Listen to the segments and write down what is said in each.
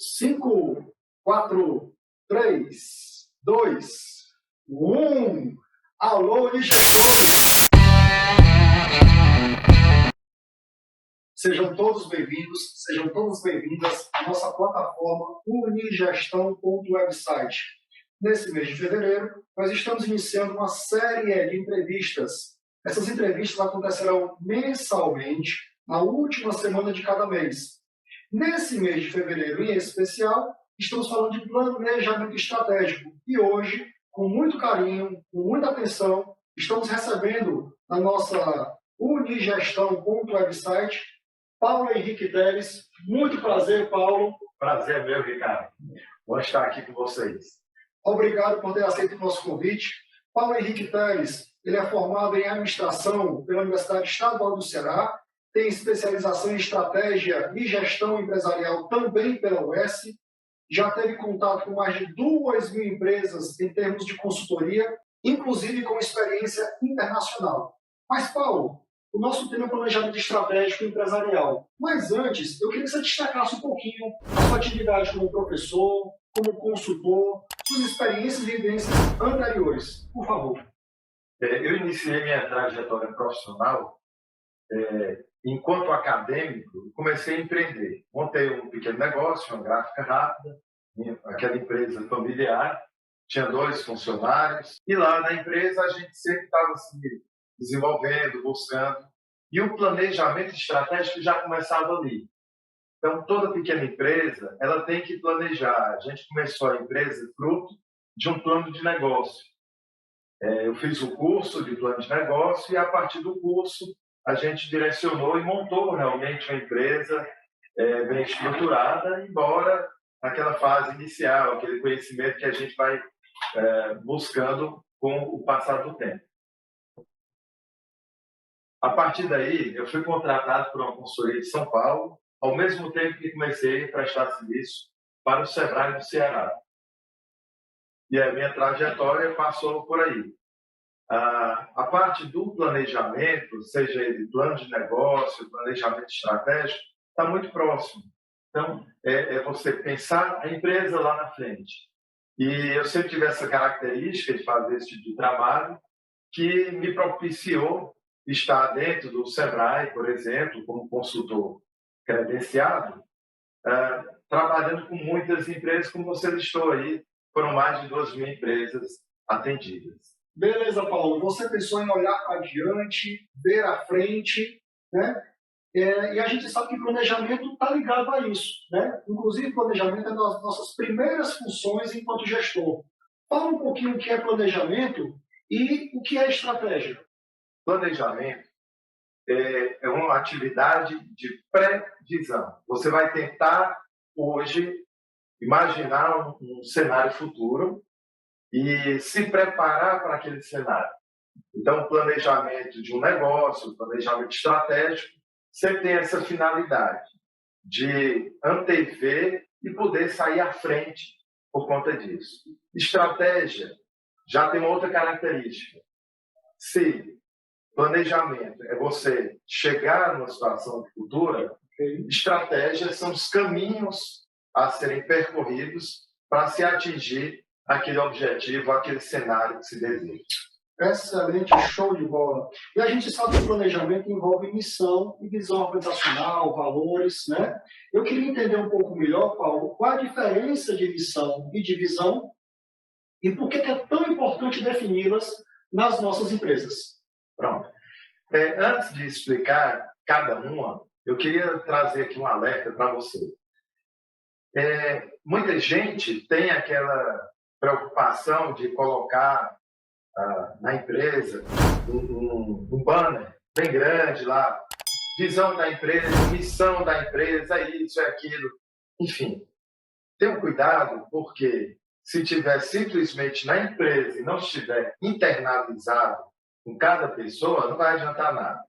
5, 4, 3, 2, 1. Alô, gestores! Sejam todos bem-vindos, sejam todas bem-vindas à nossa plataforma unigestão.website. Nesse mês de fevereiro, nós estamos iniciando uma série de entrevistas. Essas entrevistas acontecerão mensalmente, na última semana de cada mês. Nesse mês de fevereiro, em especial, estamos falando de planejamento estratégico. E hoje, com muito carinho, com muita atenção, estamos recebendo na nossa unigestão.website Paulo Henrique Teles. Muito prazer, Paulo. Prazer meu, Ricardo. Bom estar aqui com vocês. Obrigado por ter aceito o nosso convite. Paulo Henrique Teles, ele é formado em administração pela Universidade Estadual do Ceará, tem especialização em estratégia e gestão empresarial também pela UES, já teve contato com mais de 2.000 empresas em termos de consultoria, inclusive com experiência internacional. Mas, Paulo, o nosso tema é planejamento estratégico empresarial. Mas antes, eu queria que você destacasse um pouquinho a sua atividade como professor, como consultor, suas experiências e vivências anteriores. Por favor. Eu iniciei minha trajetória profissional enquanto acadêmico, comecei a empreender. Montei um pequeno negócio, uma gráfica rápida, aquela empresa familiar, tinha 2 funcionários, e lá na empresa a gente sempre estava se desenvolvendo, buscando, e o planejamento estratégico já começava ali. Então, toda pequena empresa, ela tem que planejar. A gente começou a empresa fruto de um plano de negócio. Eu fiz o curso de plano de negócio e, a partir do curso, a gente direcionou e montou realmente uma empresa bem estruturada, embora naquela fase inicial, aquele conhecimento que a gente vai buscando com o passar do tempo. A partir daí, eu fui contratado por uma consultoria de São Paulo, ao mesmo tempo que comecei a prestar serviço para o Sebrae do Ceará. E a minha trajetória passou por aí. A parte do planejamento, seja ele plano de negócio, planejamento estratégico, está muito próximo. Então, é você pensar a empresa lá na frente. E eu sempre tive essa característica de fazer esse tipo de trabalho, que me propiciou estar dentro do Sebrae, por exemplo, como consultor credenciado, trabalhando com muitas empresas, como você listou aí, foram mais de 2.000 empresas atendidas. Beleza, Paulo. Você pensou em olhar adiante, ver à frente, né? E a gente sabe que planejamento está ligado a isso, né? Inclusive, planejamento é uma das nossas primeiras funções enquanto gestor. Fala um pouquinho o que é planejamento e o que é estratégia. Planejamento é uma atividade de previsão. Você vai tentar, hoje, imaginar um cenário futuro e se preparar para aquele cenário. Então, o planejamento de um negócio, o planejamento estratégico, sempre tem essa finalidade de antever e poder sair à frente por conta disso. Estratégia já tem outra característica. Se planejamento é você chegar numa situação futura, estratégias são os caminhos a serem percorridos para se atingir aquele objetivo, aquele cenário que se deseja. Excelente, show de bola. E a gente sabe que o planejamento envolve missão e visão organizacional, valores, né? Eu queria entender um pouco melhor, Paulo, qual a diferença de missão e de visão e por que é tão importante defini-las nas nossas empresas. Pronto. Antes de explicar cada uma, eu queria trazer aqui um alerta para você. Muita gente tem aquela preocupação de colocar na empresa um banner bem grande lá, visão da empresa, missão da empresa, isso, aquilo, enfim. Tenha cuidado, porque se tiver simplesmente na empresa e não estiver internalizado com cada pessoa, não vai adiantar nada.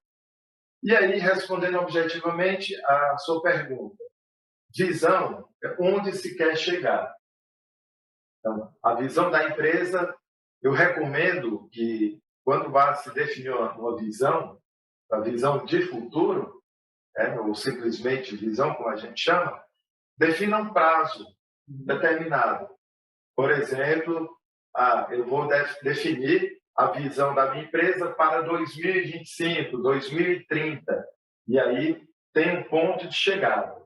E aí, respondendo objetivamente a sua pergunta, visão é onde se quer chegar. Então, a visão da empresa, eu recomendo que, quando vai se definir uma visão, a visão de futuro, ou simplesmente visão, como a gente chama, defina um prazo determinado. Por exemplo, eu vou definir a visão da minha empresa para 2025, 2030. E aí tem um ponto de chegada.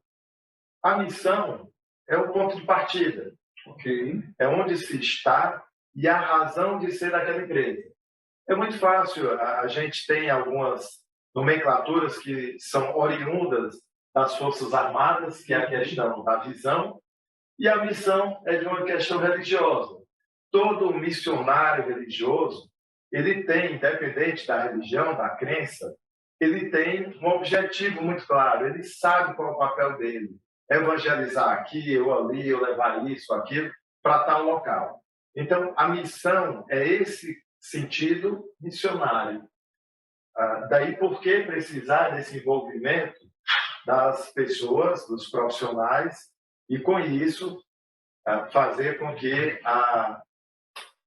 A missão é o ponto de partida. Ok. É onde se está e a razão de ser daquela empresa. É muito fácil, a gente tem algumas nomenclaturas que são oriundas das Forças Armadas, que é a questão da visão, e a missão é de uma questão religiosa. Todo missionário religioso, ele tem, independente da religião, da crença, ele tem um objetivo muito claro, ele sabe qual é o papel dele. Evangelizar aqui, ou ali, ou levar isso, aquilo, para tal local. Então, a missão é esse sentido missionário. Daí por que precisar desse envolvimento das pessoas, dos profissionais, e com isso fazer com que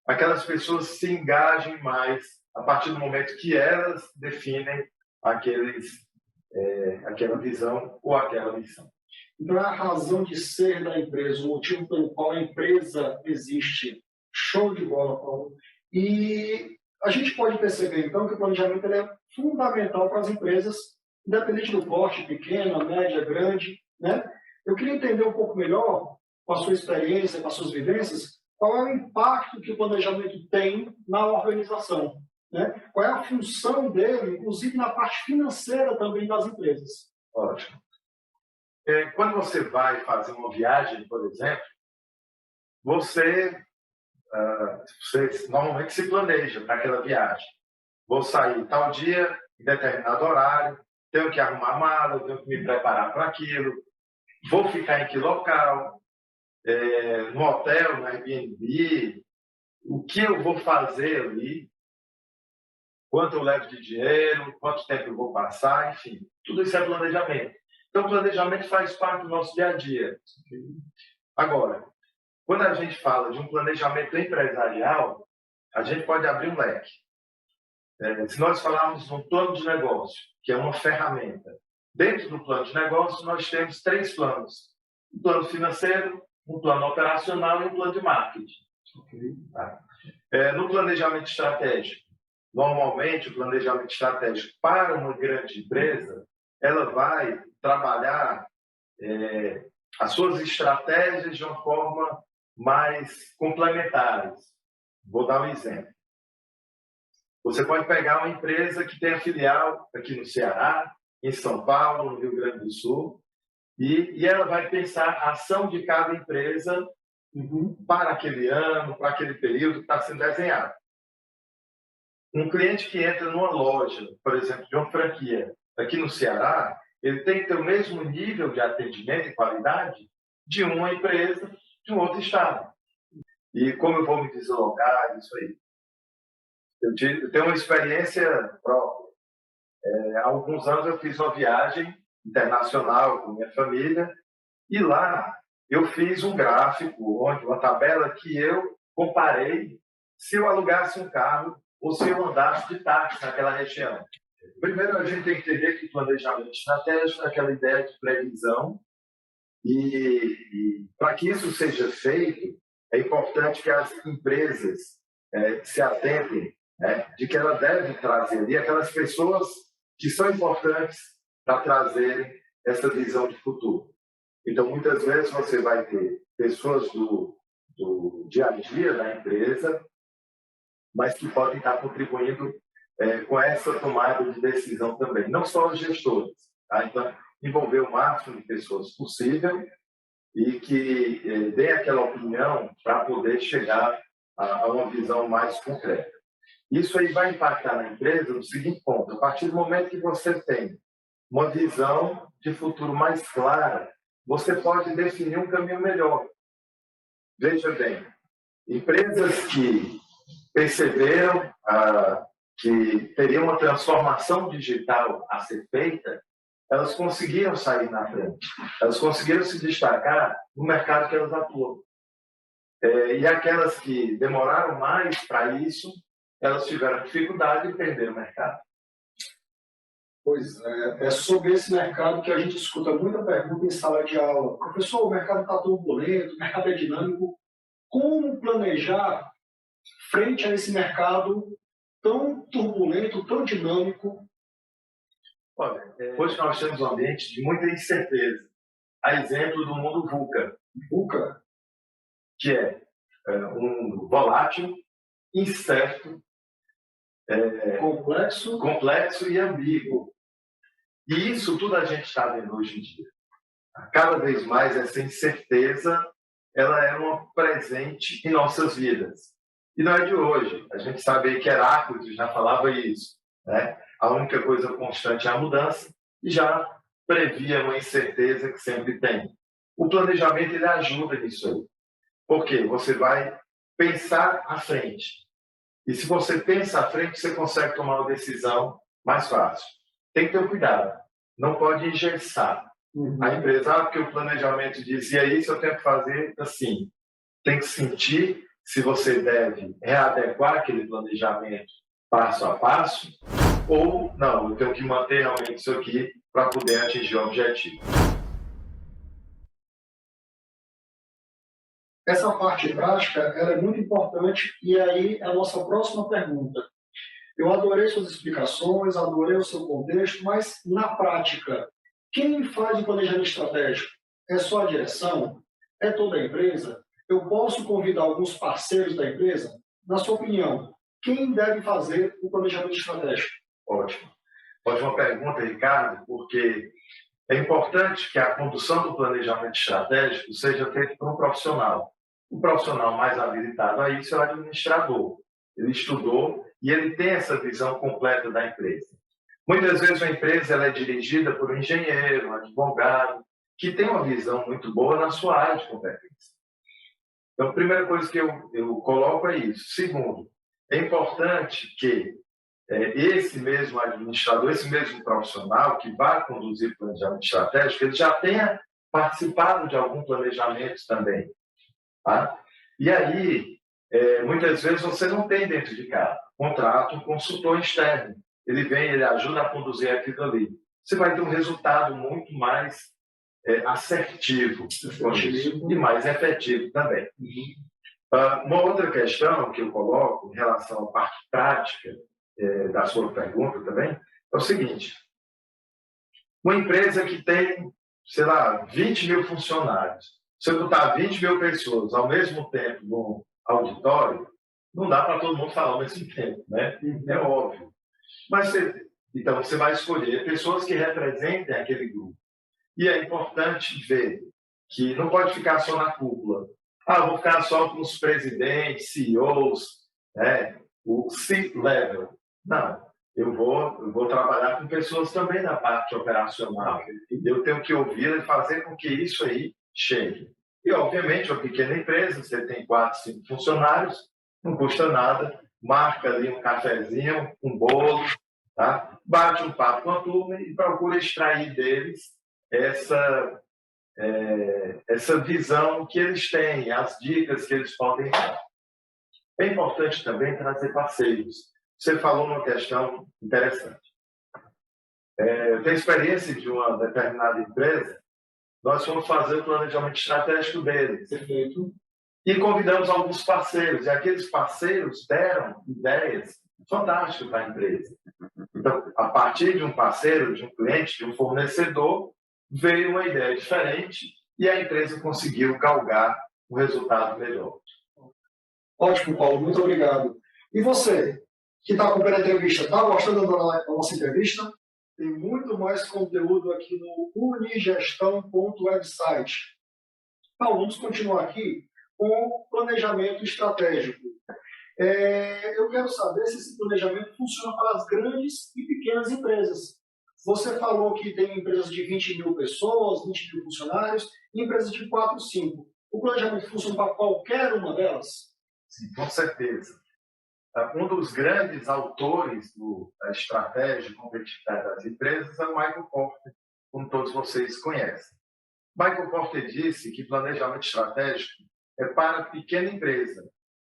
aquelas pessoas se engajem mais a partir do momento que elas definem aquela visão ou aquela missão. Então, é a razão de ser da empresa, o motivo pelo qual a empresa existe. Show de bola, Paulo. E a gente pode perceber, então, que o planejamento ele é fundamental para as empresas, independente do porte, pequena, média, grande, né? Eu queria entender um pouco melhor, com a sua experiência, com as suas vivências, qual é o impacto que o planejamento tem na organização, né? Qual é a função dele, inclusive na parte financeira também das empresas. Ótimo. Quando você vai fazer uma viagem, por exemplo, você normalmente se planeja para aquela viagem. Vou sair tal dia, em determinado horário, tenho que arrumar a mala, tenho que me preparar para aquilo, vou ficar em que local, no hotel, no Airbnb, o que eu vou fazer ali, quanto eu levo de dinheiro, quanto tempo eu vou passar, enfim, tudo isso é planejamento. Então, o planejamento faz parte do nosso dia a dia. Agora, quando a gente fala de um planejamento empresarial, a gente pode abrir um leque. Se nós falarmos de um plano de negócio, que é uma ferramenta, dentro do plano de negócio nós temos 3 planos. Um plano financeiro, um plano operacional e um plano de marketing. Tá? No planejamento estratégico, normalmente o planejamento estratégico para uma grande empresa, ela vai trabalhar as suas estratégias de uma forma mais complementares. Vou dar um exemplo. Você pode pegar uma empresa que tem a filial aqui no Ceará, em São Paulo, no Rio Grande do Sul, e ela vai pensar a ação de cada empresa para aquele ano, para aquele período que está sendo desenhado. Um cliente que entra numa loja, por exemplo, de uma franquia aqui no Ceará, ele tem que ter o mesmo nível de atendimento e qualidade de uma empresa de um outro estado. E como eu vou me deslocar, isso aí. Eu tenho uma experiência própria. Há alguns anos eu fiz uma viagem internacional com minha família e lá eu fiz um gráfico, uma tabela que eu comparei se eu alugasse um carro ou se eu andasse de táxi naquela região. Primeiro, a gente tem que entender que planejamento estratégico é aquela ideia de previsão e para que isso seja feito, é importante que as empresas se atentem de que ela deve trazer ali aquelas pessoas que são importantes para trazerem essa visão de futuro. Então, muitas vezes você vai ter pessoas do dia a dia da empresa, mas que podem estar contribuindo com essa tomada de decisão também. Não só os gestores. Tá? Então, envolver o máximo de pessoas possível e que dê aquela opinião para poder chegar a uma visão mais concreta. Isso aí vai impactar na empresa no seguinte ponto: a partir do momento que você tem uma visão de futuro mais clara, você pode definir um caminho melhor. Veja bem, empresas que perceberam que teria uma transformação digital a ser feita, elas conseguiram sair na frente, elas conseguiram se destacar no mercado que elas atuam. E aquelas que demoraram mais para isso, elas tiveram dificuldade em perder o mercado. Pois é sobre esse mercado que a gente escuta muita pergunta em sala de aula. Professor, o mercado está turbulento, o mercado é dinâmico. Como planejar frente a esse mercado tão turbulento, tão dinâmico? Olha, hoje nós temos um ambiente de muita incerteza. A exemplo do mundo VUCA, VUCA, que é um volátil, incerto, complexo e ambíguo. E isso tudo a gente está vendo hoje em dia. Cada vez mais essa incerteza ela é um presente em nossas vidas. E não é de hoje. A gente sabe que Heráclito já falava isso, né? A única coisa constante é a mudança e já previa uma incerteza que sempre tem. O planejamento ele ajuda nisso aí. Porque você vai pensar à frente. E se você pensa à frente, você consegue tomar uma decisão mais fácil. Tem que ter cuidado. Não pode engessar. A empresa, porque o planejamento diz, e é isso eu tenho que fazer assim. Tem que sentir se você deve readequar aquele planejamento passo a passo, ou não, eu tenho que manter realmente isso aqui para poder atingir o objetivo. Essa parte prática ela é muito importante e aí é a nossa próxima pergunta. Eu adorei suas explicações, adorei o seu contexto, mas na prática, quem faz o planejamento estratégico? É só a direção? É toda a empresa? Eu posso convidar alguns parceiros da empresa? Na sua opinião, quem deve fazer o planejamento estratégico? Ótimo. Ótima pergunta, Ricardo, porque é importante que a condução do planejamento estratégico seja feita por um profissional. O profissional mais habilitado a isso é o administrador. Ele estudou e ele tem essa visão completa da empresa. Muitas vezes a empresa ela é dirigida por um engenheiro, um advogado, que tem uma visão muito boa na sua área de competência. Então, a primeira coisa que eu coloco é isso. Segundo, é importante que esse mesmo administrador, esse mesmo profissional que vai conduzir o planejamento estratégico, ele já tenha participado de algum planejamento também. Tá? E aí, muitas vezes você não tem dentro de casa. Contrata um consultor externo. Ele vem, ele ajuda a conduzir aquilo ali. Você vai ter um resultado muito mais assertivo e mais efetivo também. Uma outra questão que eu coloco em relação à parte prática da sua pergunta também é o seguinte: uma empresa que tem, sei lá, 20 mil funcionários, se eu botar 20 mil pessoas ao mesmo tempo no auditório, não dá para todo mundo falar ao mesmo tempo, né? É óbvio. Mas então você vai escolher pessoas que representem aquele grupo. E é importante ver que não pode ficar só na cúpula. Vou ficar só com os presidentes, CEOs, o C-level. Não, eu vou trabalhar com pessoas também na parte operacional. Eu tenho que ouvir e fazer com que isso aí chegue. E, obviamente, uma pequena empresa, você tem 4, 5 funcionários, não custa nada, marca ali um cafezinho, um bolo, tá? Bate um papo com a turma e procura extrair deles essa visão que eles têm, as dicas que eles podem dar. É importante também trazer parceiros. Você falou uma questão interessante. Eu tenho experiência de uma determinada empresa, nós fomos fazer o planejamento estratégico deles. Perfeito. E convidamos alguns parceiros, e aqueles parceiros deram ideias fantásticas para a empresa. Então, a partir de um parceiro, de um cliente, de um fornecedor, veio uma ideia diferente e a empresa conseguiu galgar um resultado melhor. Ótimo, Paulo, muito obrigado. E você, que está acompanhando a entrevista, está gostando da nossa entrevista? Tem muito mais conteúdo aqui no unigestão.website. Paulo, vamos continuar aqui com o planejamento estratégico. Eu quero saber se esse planejamento funciona para as grandes e pequenas empresas. Você falou que tem empresas de 20 mil pessoas, 20 mil funcionários, e empresas de 4, 5. O planejamento funciona para qualquer uma delas? Sim, com certeza. Um dos grandes autores da estratégia de competitividade das empresas é o Michael Porter, como todos vocês conhecem. Michael Porter disse que planejamento estratégico é para a pequena empresa,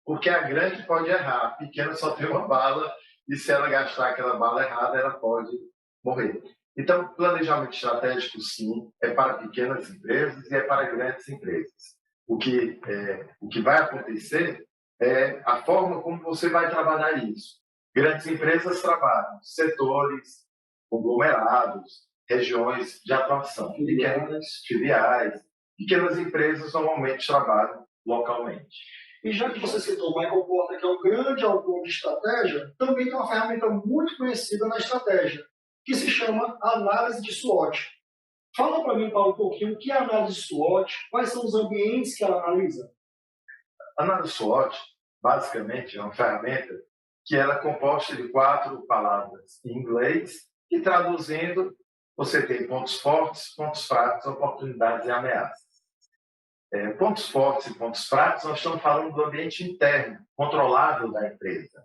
porque a grande pode errar, a pequena só tem uma bala, e se ela gastar aquela bala errada, ela pode morrer. Então, planejamento estratégico, sim, é para pequenas empresas e é para grandes empresas. O que vai acontecer é a forma como você vai trabalhar isso. Grandes empresas trabalham setores, conglomerados, regiões de atuação, pequenas filiais. Pequenas empresas normalmente trabalham localmente. E já que você citou o Michael Porter, que é um grande autor de estratégia, também tem uma ferramenta muito conhecida na estratégia, que se chama análise de SWOT. Fala para mim, Paulo, um pouquinho o que é a análise de SWOT, quais são os ambientes que ela analisa? A análise SWOT, basicamente, é uma ferramenta que ela é composta de 4 palavras em inglês e, traduzindo, você tem pontos fortes, pontos fracos, oportunidades e ameaças. Pontos fortes e pontos fracos, nós estamos falando do ambiente interno, controlável da empresa.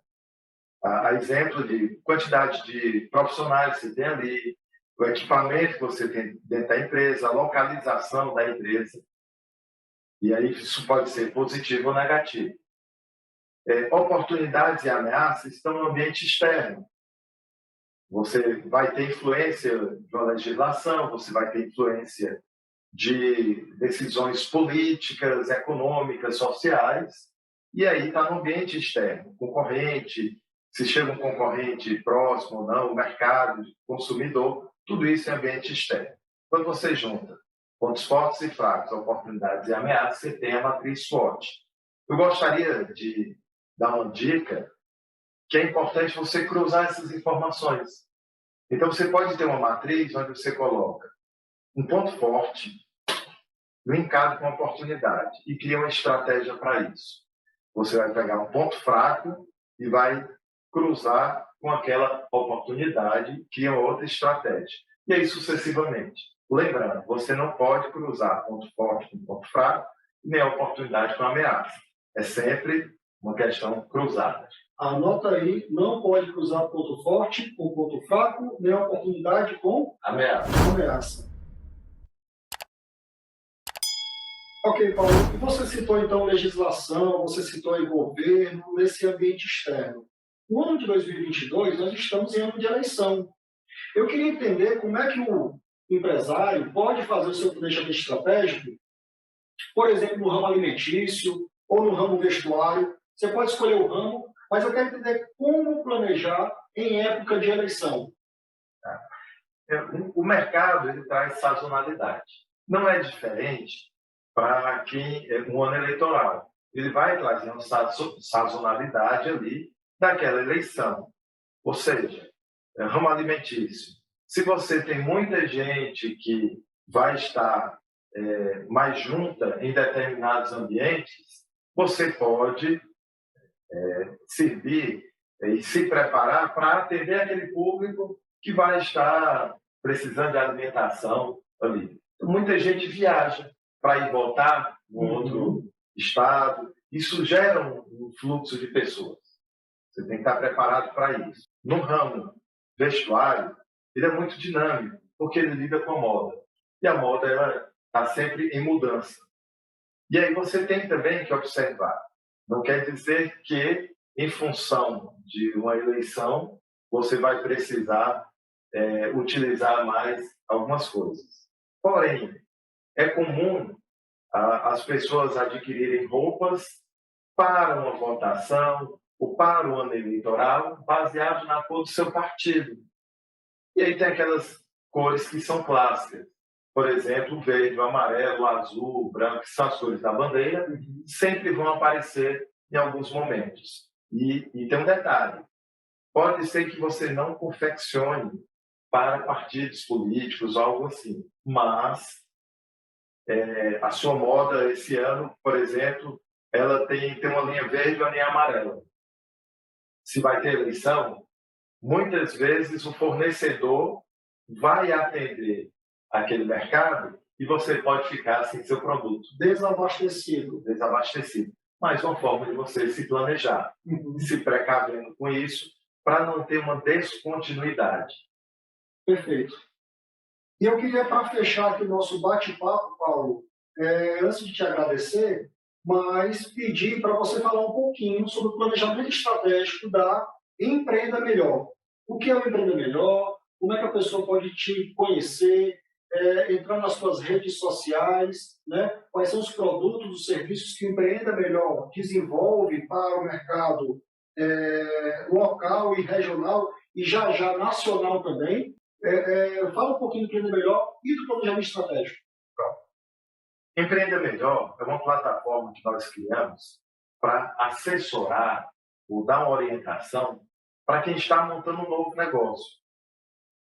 A exemplo de quantidade de profissionais que você tem ali, o equipamento que você tem dentro da empresa, a localização da empresa. E aí isso pode ser positivo ou negativo. Oportunidades e ameaças estão no ambiente externo. Você vai ter influência de uma legislação, você vai ter influência de decisões políticas, econômicas, sociais, e aí está no ambiente externo, concorrente, se chega um concorrente próximo ou não, o mercado, consumidor, tudo isso é ambiente externo. Quando você junta pontos fortes e fracos, oportunidades e ameaças, você tem a matriz SWOT. Eu gostaria de dar uma dica que é importante você cruzar essas informações. Então, você pode ter uma matriz onde você coloca um ponto forte, linkado com uma oportunidade, e cria uma estratégia para isso. Você vai pegar um ponto fraco e vai cruzar com aquela oportunidade, cria outra estratégia. E aí sucessivamente. Lembrando, você não pode cruzar ponto forte com ponto fraco, nem a oportunidade com ameaça. É sempre uma questão cruzada. Anota aí, não pode cruzar ponto forte com ponto fraco, nem oportunidade com ameaça. Ok, Paulo, e você citou então legislação, você citou aí governo, nesse ambiente externo. No ano de 2022, nós estamos em ano de eleição. Eu queria entender como é que o empresário pode fazer o seu planejamento estratégico, por exemplo, no ramo alimentício ou no ramo vestuário. Você pode escolher o ramo, mas eu quero entender como planejar em época de eleição. O mercado ele traz sazonalidade. Não é diferente para quem é um ano eleitoral. Ele vai trazer uma sazonalidade ali daquela eleição. Ou seja, ramo alimentício. Se você tem muita gente que vai estar mais junta em determinados ambientes, você pode servir e se preparar para atender aquele público que vai estar precisando de alimentação ali. Então, muita gente viaja para ir voltar no outro estado. Isso gera um fluxo de pessoas. Você tem que estar preparado para isso. No ramo vestuário, ele é muito dinâmico, porque ele lida com a moda. E a moda está sempre em mudança. E aí você tem também que observar. Não quer dizer que, em função de uma eleição, você vai precisar utilizar mais algumas coisas. Porém, é comum as pessoas adquirirem roupas para uma votação ou para o ano eleitoral baseado na cor do seu partido. E aí tem aquelas cores que são clássicas. Por exemplo, o verde, o amarelo, o azul, o branco, que são as cores da bandeira, sempre vão aparecer em alguns momentos. E tem um detalhe. Pode ser que você não confeccione para partidos políticos ou algo assim, mas a sua moda esse ano, por exemplo, ela tem uma linha verde e uma linha amarela. Se vai ter eleição, muitas vezes o fornecedor vai atender aquele mercado e você pode ficar sem seu produto. Desabastecido. Mas uma forma de você se planejar, se precavendo com isso, para não ter uma descontinuidade. Perfeito. E eu queria, para fechar aqui o nosso bate-papo, Paulo, antes de te agradecer, mas pedir para você falar um pouquinho sobre o planejamento estratégico da Empreenda Melhor. O que é o Empreenda Melhor? como é que a pessoa pode te conhecer, entrar nas suas redes sociais, né? Quais são os produtos, os serviços que o Empreenda Melhor desenvolve para o mercado local e regional e já nacional também. Fala um pouquinho do Empreenda Melhor e do planejamento estratégico. Empreenda Melhor é uma plataforma que nós criamos para assessorar ou dar uma orientação para quem está montando um novo negócio.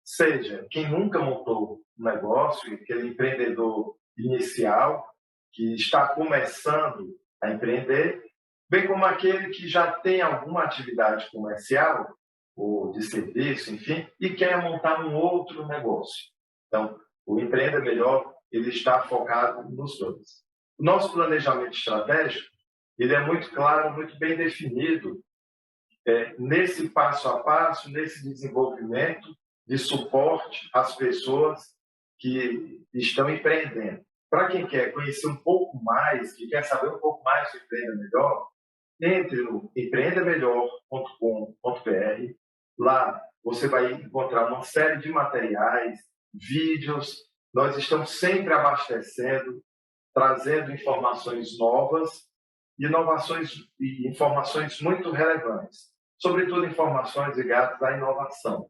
Seja quem nunca montou um negócio, aquele empreendedor inicial que está começando a empreender, bem como aquele que já tem alguma atividade comercial ou de serviço, enfim, e quer montar um outro negócio. Então, o Empreenda Melhor ele está focado nos dois. O nosso planejamento estratégico ele é muito claro, muito bem definido nesse passo a passo, nesse desenvolvimento de suporte às pessoas que estão empreendendo. Para quem quer conhecer um pouco mais, que quer saber um pouco mais do Empreenda Melhor, entre no empreendamelhor.com.br. Lá você vai encontrar uma série de materiais, vídeos. Nós estamos sempre abastecendo, trazendo informações novas, inovações e informações muito relevantes, sobretudo informações ligadas à inovação.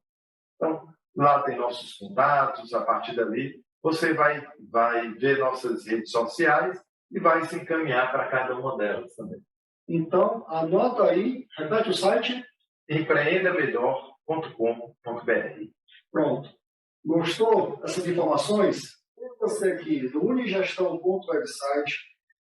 Então, lá tem nossos contatos, a partir dali você vai ver nossas redes sociais e vai se encaminhar para cada uma delas também. Então, anota aí, repete o site. empreendamelhor.com.br. Pronto. Gostou dessas informações? Você aqui do unigestão.website.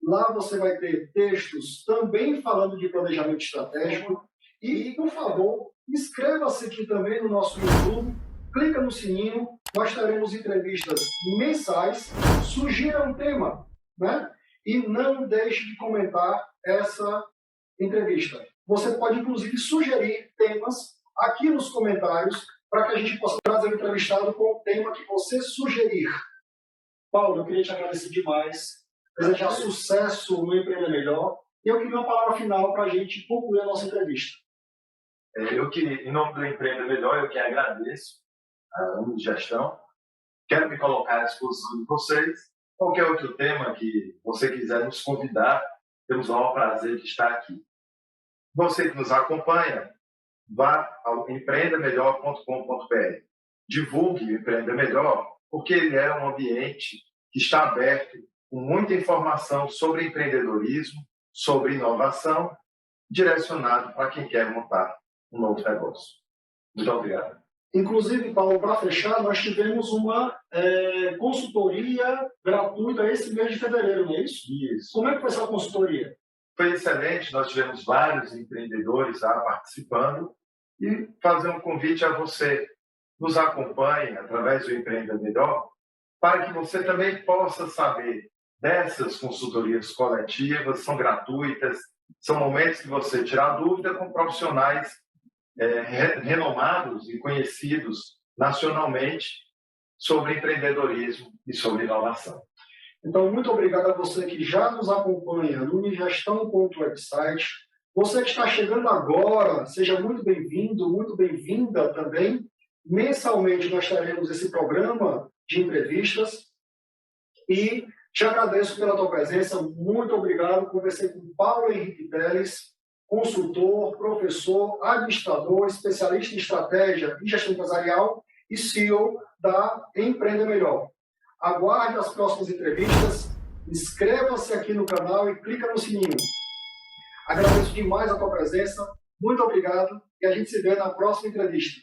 Lá você vai ter textos também falando de planejamento estratégico. E, por favor, inscreva-se aqui também no nosso YouTube. Clica no sininho. Nós teremos entrevistas mensais. Sugira um tema, né? E não deixe de comentar essa entrevista. Você pode, inclusive, sugerir temas aqui nos comentários para que a gente possa trazer o entrevistado com o tema que você sugerir. Paulo, eu queria te agradecer demais, desejar sucesso no Empreender Melhor e eu queria uma palavra final para a gente concluir a nossa entrevista. Em nome do Empreender Melhor, eu que agradeço a Unigestão. Quero me colocar à disposição de vocês. Qualquer outro tema que você quiser nos convidar, temos o maior prazer de estar aqui. Você que nos acompanha, vá ao empreendamelhor.com.br. Divulgue o Empreenda Melhor, porque ele é um ambiente que está aberto com muita informação sobre empreendedorismo, sobre inovação, direcionado para quem quer montar um novo negócio. Muito obrigado. Inclusive, Paulo, para fechar, nós tivemos uma consultoria gratuita esse mês de fevereiro, não é isso? Isso. Como é que foi essa consultoria? Foi excelente, nós tivemos vários empreendedores lá participando e fazer um convite a você. Nos acompanhe através do Empreenda Melhor para que você também possa saber dessas consultorias coletivas, são gratuitas, são momentos que você tirar dúvida com profissionais renomados e conhecidos nacionalmente sobre empreendedorismo e sobre inovação. Então, muito obrigado a você que já nos acompanha no unigestão.website. Você que está chegando agora, seja muito bem-vindo, muito bem-vinda também. Mensalmente nós teremos esse programa de entrevistas e te agradeço pela tua presença. Muito obrigado. Conversei com Paulo Henrique Teles, consultor, professor, administrador, especialista em estratégia e gestão empresarial e CEO da Empreenda Melhor. Aguarde as próximas entrevistas, inscreva-se aqui no canal e clica no sininho. Agradeço demais a tua presença, muito obrigado e a gente se vê na próxima entrevista.